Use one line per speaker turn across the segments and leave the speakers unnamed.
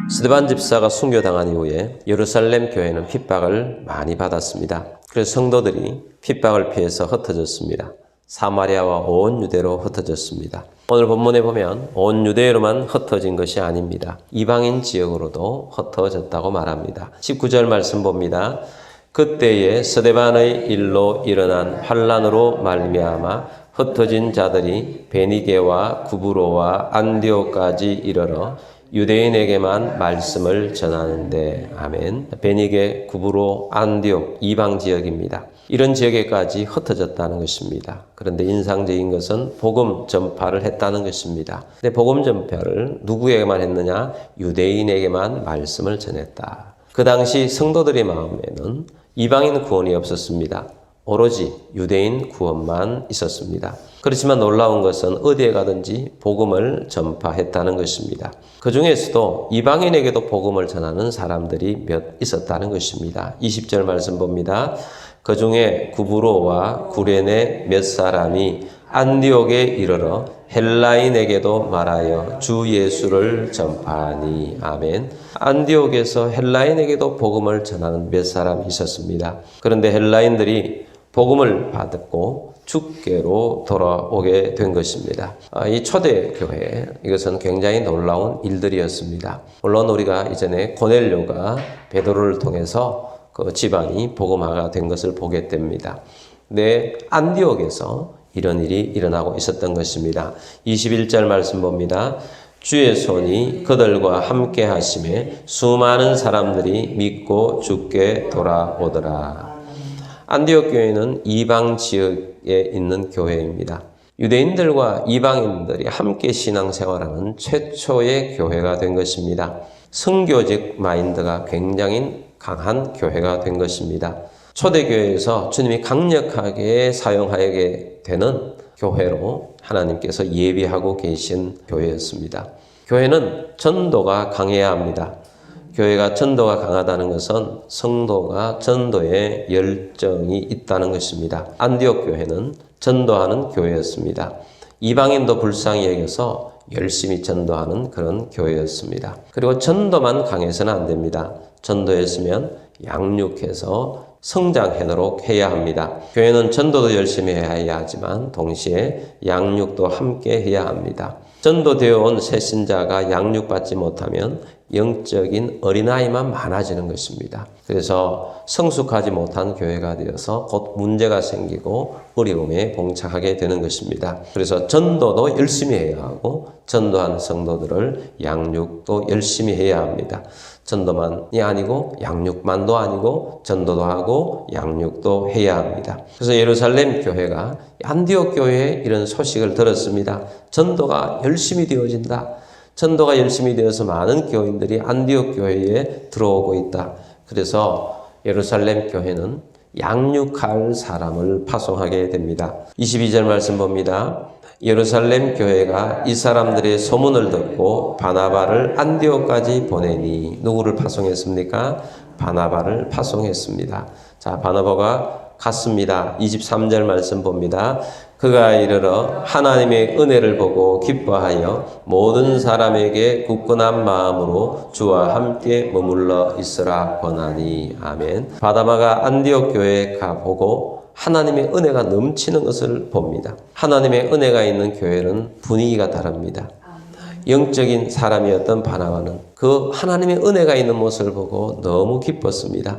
스데반 집사가 순교당한 이후에 예루살렘 교회는 핍박을 많이 받았습니다. 그래서 성도들이 핍박을 피해서 흩어졌습니다. 사마리아와 온 유대로 흩어졌습니다. 오늘 본문에 보면 온 유대로만 흩어진 것이 아닙니다. 이방인 지역으로도 흩어졌다고 말합니다. 19절 말씀 봅니다. 그때에 스데반의 일로 일어난 환란으로 말미암아 흩어진 자들이 베니게와 구브로와 안디오까지 이르러 유대인에게만 말씀을 전하는데, 아멘. 베니게, 구브로, 안디옥 이방 지역입니다. 이런 지역에까지 흩어졌다는 것입니다. 그런데 인상적인 것은 복음 전파를 했다는 것입니다. 근데 복음 전파를 누구에게만 했느냐? 유대인에게만 말씀을 전했다. 그 당시 성도들의 마음에는 이방인 구원이 없었습니다. 오로지 유대인 구원만 있었습니다. 그렇지만 놀라운 것은 어디에 가든지 복음을 전파했다는 것입니다. 그 중에서도 이방인에게도 복음을 전하는 사람들이 몇 있었다는 것입니다. 20절 말씀 봅니다. 그 중에 구브로와 구레네 몇 사람이 안디옥에 이르러 헬라인에게도 말하여 주 예수를 전파하니. 아멘. 안디옥에서 헬라인에게도 복음을 전하는 몇 사람이 있었습니다. 그런데 헬라인들이 복음을 받고 주께로 돌아오게 된 것입니다. 이 초대교회, 이것은 굉장히 놀라운 일들이었습니다. 물론 우리가 이전에 고넬료가 베드로를 통해서 그 집안이 복음화가 된 것을 보게 됩니다. 근데 안디옥에서 이런 일이 일어나고 있었던 것입니다. 21절 말씀 봅니다. 주의 손이 그들과 함께 하심에 수많은 사람들이 믿고 주께 돌아오더라. 안디옥 교회는 이방 지역에 있는 교회입니다. 유대인들과 이방인들이 함께 신앙생활하는 최초의 교회가 된 것입니다. 선교적 마인드가 굉장히 강한 교회가 된 것입니다. 초대교회에서 주님이 강력하게 사용하게 되는 교회로 하나님께서 예비하고 계신 교회였습니다. 교회는 전도가 강해야 합니다. 교회가 전도가 강하다는 것은 성도가 전도에 열정이 있다는 것입니다. 안디옥 교회는 전도하는 교회였습니다. 이방인도 불쌍히 여겨서 열심히 전도하는 그런 교회였습니다. 그리고 전도만 강해서는 안 됩니다. 전도했으면 양육해서 성장하도록 해야 합니다. 교회는 전도도 열심히 해야 하지만 동시에 양육도 함께 해야 합니다. 전도되어 온 새신자가 양육받지 못하면 영적인 어린아이만 많아지는 것입니다. 그래서 성숙하지 못한 교회가 되어서 곧 문제가 생기고 어려움에 봉착하게 되는 것입니다. 그래서 전도도 열심히 해야 하고 전도한 성도들을 양육도 열심히 해야 합니다. 전도만이 아니고 양육만도 아니고 전도도 하고 양육도 해야 합니다. 그래서 예루살렘 교회가 안디옥 교회에 이런 소식을 들었습니다. 전도가 열심히 되어진다. 전도가 열심히 되어서 많은 교인들이 안디옥 교회에 들어오고 있다. 그래서 예루살렘 교회는 양육할 사람을 파송하게 됩니다. 22절 말씀 봅니다. 예루살렘 교회가 이 사람들의 소문을 듣고 바나바를 안디옥까지 보내니. 누구를 파송했습니까? 바나바를 파송했습니다. 자, 바나바가 갔습니다. 23절 말씀 봅니다. 그가 이르러 하나님의 은혜를 보고 기뻐하여 모든 사람에게 굳건한 마음으로 주와 함께 머물러 있으라 권하니. 아멘. 바나바가 안디옥 교회에 가보고 하나님의 은혜가 넘치는 것을 봅니다. 하나님의 은혜가 있는 교회는 분위기가 다릅니다. 영적인 사람이었던 바나바는 그 하나님의 은혜가 있는 모습을 보고 너무 기뻤습니다.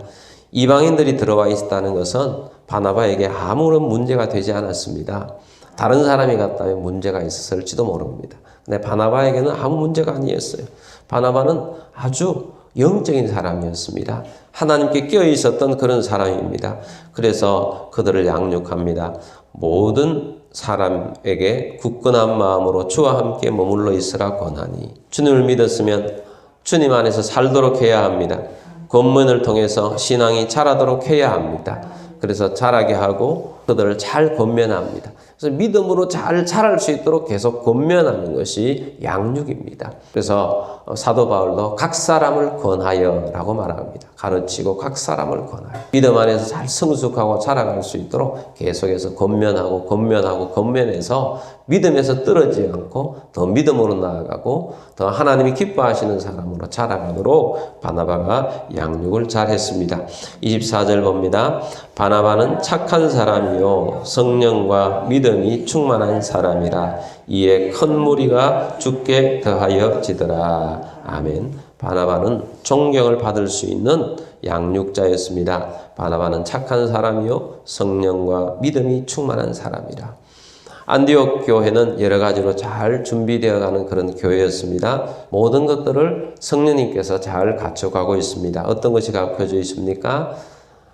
이방인들이 들어와 있다는 것은 바나바에게 아무런 문제가 되지 않았습니다. 다른 사람이 갔다면 문제가 있었을지도 모릅니다. 근데 바나바에게는 아무 문제가 아니었어요. 바나바는 아주 영적인 사람이었습니다. 하나님께 끼어 있었던 그런 사람입니다. 그래서 그들을 양육합니다. 모든 사람에게 굳건한 마음으로 주와 함께 머물러 있으라 권하니. 주님을 믿었으면 주님 안에서 살도록 해야 합니다. 권면을 통해서 신앙이 자라도록 해야 합니다. 그래서 자라게 하고 그들을 잘 권면합니다. 그래서 믿음으로 잘 자랄 수 있도록 계속 권면하는 것이 양육입니다. 그래서 사도 바울도 각 사람을 권하여 라고 말합니다. 가르치고 각 사람을 권하여. 믿음 안에서 잘 성숙하고 자라갈 수 있도록 계속해서 권면해서 믿음에서 떨어지지 않고 더 믿음으로 나아가고 더 하나님이 기뻐하시는 사람으로 자라가도록 바나바가 양육을 잘했습니다. 24절 봅니다. 바나바는 착한 사람이요 성령과 믿음이 충만한 사람이라 이에 큰 무리가 죽게 더하여지더라. 아멘. 바나바는 존경을 받을 수 있는 양육자였습니다. 바나바는 착한 사람이요 성령과 믿음이 충만한 사람이라. 안디옥 교회는 여러 가지로 잘 준비되어 가는 그런 교회였습니다. 모든 것들을 성령님께서 잘 갖춰가고 있습니다. 어떤 것이 갖춰져 있습니까?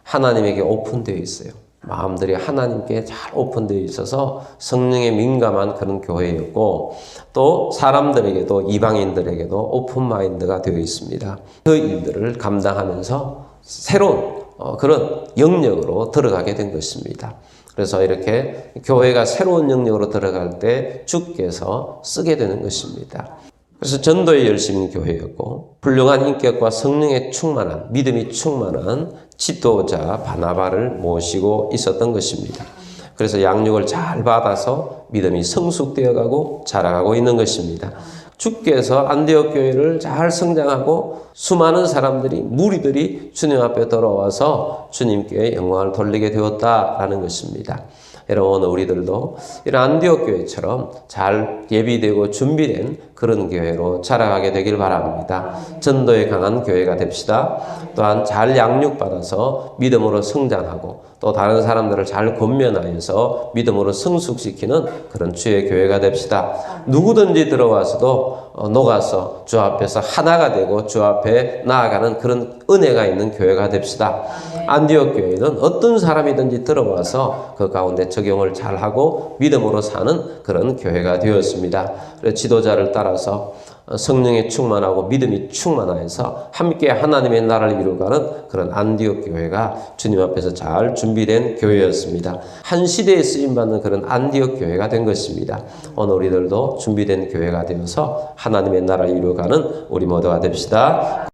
하나님에게 오픈되어 있어요. 마음들이 하나님께 잘 오픈되어 있어서 성령에 민감한 그런 교회였고 또 사람들에게도 이방인들에게도 오픈 마인드가 되어 있습니다. 그 일들을 감당하면서 새로운 그런 영역으로 들어가게 된 것입니다. 그래서 이렇게 교회가 새로운 영역으로 들어갈 때 주께서 쓰게 되는 것입니다. 그래서 전도에 열심인 교회였고 훌륭한 인격과 성령에 충만한 믿음이 충만한 지도자 바나바를 모시고 있었던 것입니다. 그래서 양육을 잘 받아서 믿음이 성숙되어 가고 자라가고 있는 것입니다. 주께서 안디옥 교회를 잘 성장하고 수많은 사람들이 무리들이 주님 앞에 돌아와서 주님께 영광을 돌리게 되었다라는 것입니다. 여러분 우리들도 이런 안디옥 교회처럼 잘 예비되고 준비된 그런 교회로 자라가게 되길 바랍니다. 전도에 강한 교회가 됩시다. 또한 잘 양육받아서 믿음으로 성장하고 또 다른 사람들을 잘 권면하여서 믿음으로 성숙시키는 그런 주의 교회가 됩시다. 누구든지 들어와서도 녹아서 주 앞에서 하나가 되고 주 앞에 나아가는 그런 은혜가 있는 교회가 됩시다. 안디옥 교회는 어떤 사람이든지 들어와서 그 가운데 적용을 잘하고 믿음으로 사는 그런 교회가 되었습니다. 그래서 지도자를 따라서 성령에 충만하고 믿음이 충만하여서 함께 하나님의 나라를 이루어가는 그런 안디옥 교회가 주님 앞에서 잘 준비된 교회였습니다. 한 시대에 쓰임받는 그런 안디옥 교회가 된 것입니다. 오늘 우리들도 준비된 교회가 되어서 하나님의 나라를 이루어가는 우리 모두가 됩시다.